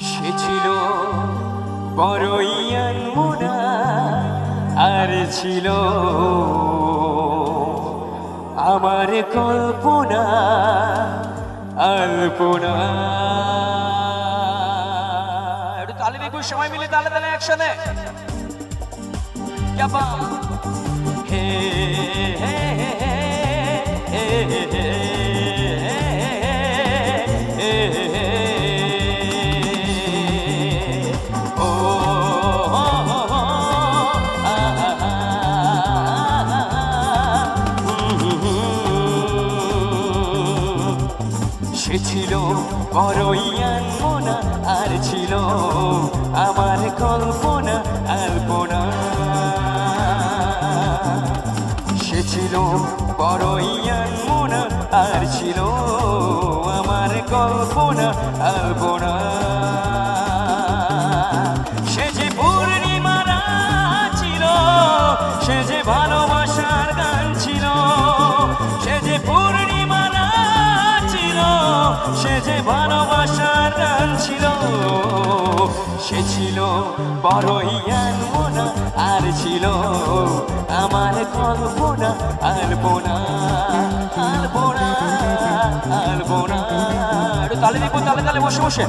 সে ছিল বড়ই আনমনা আর ছিল আমার কল্পনা আলপনা। একটু তালি দেখবো সবাই মিলে, তালে তালে একসাথে। হে হে হে হে সে ছিল বড়ই আনমনা আর ছিল আমার কল্পনা আলপনা। সে ছিল বড়ই আনমনা আর ছিল আমার কল্পনা আলপনা। সে যে পূর্ণিমারা ছিল, সে যে ভালোবাসার গান ছিল, সে যে পূর্ণিমারা ছিল, সে যে ভালোবাসার গান ছিল। সে ছিল বড়ই আনমনা আর ছিল আমার কল্পনা আলপনা আলপনা আলপনা। একটু তালে দেখবো, তালে তালে বসে বসে।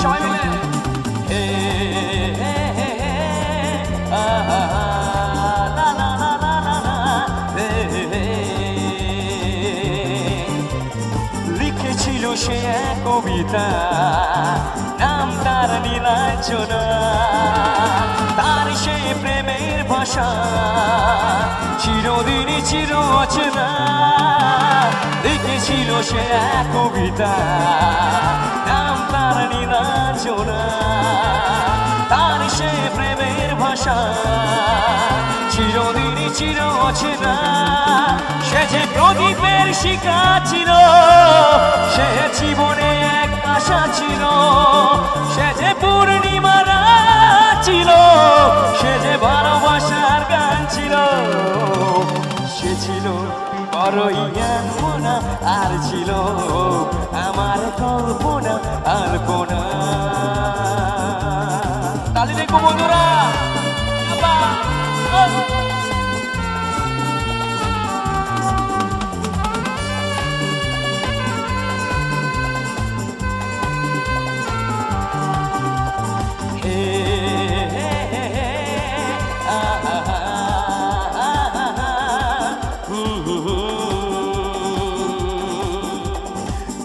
সবাই মিলে লিখেছিল সে এক কবিতা, নাম তার নীলাঞ্জনা। তার সে প্রেমের ভাষা চিরদিনই চির অচেনা। লিখেছিল সে এক কবিতা, নাম তার নীলাঞ্জনা। তার সে প্রেমের ভাষা চিরদিনই চির অচেনা। সে যে প্রদীপের শিখা ছিল, সে জীবনে এক আশা ছিল। সে যে পূর্ণিমারা ছিল, সে যে ভালোবাসার গান ছিল। সে ছিল বড়ই আনমনা আর ছিল আমার কল্পনা আলপনা। তালি দেখো বন্ধুরা।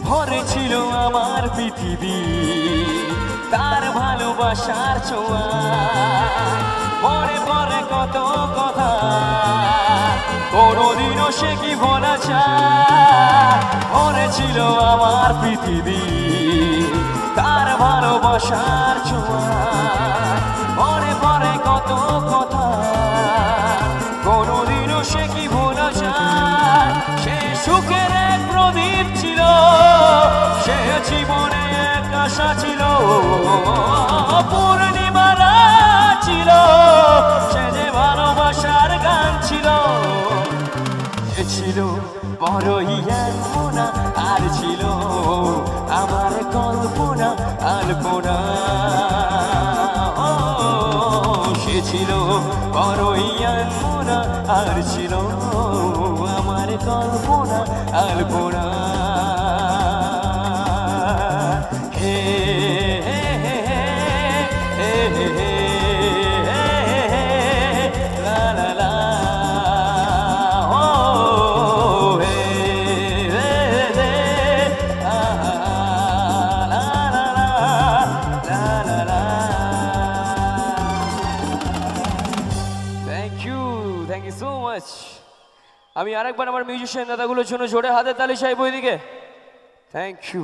ভরে ছিল আমার পৃথিবী তার ভালোবাসার ছোঁয়া। পরে পরে কত কথা কোনদিনও সে কি ভোলা যায়। ভরে ছিল আমার পৃথিবী তার ভালোবাসার ছোঁয়া। পরে পরে কত কথা কোনদিনও সে কি ভোলা যায়। সে সুখের এক প্রদীপ ছিল, সে জীবনে এক আশা ছিল। পূর্ণিমারা ছিল, সে যে ভালোবাসার গান ছিল। সে ছিল বড়ই আনমনা আর ছিল আমার কল্পনা আলপনা। সে ছিল বড়ই আনমনা আর ছিল আমার কল্পনা আলপনা। হে হে হে হে হে হে লা লা লা ও হে রে রে লা লা লা লা লা লা। Thank you so much. আমি আরেকবার আমার মিউজিশিয়ান দাদাগুলোর জন্য জোরে হাতে তালি চাইবো এদিকে। Thank you.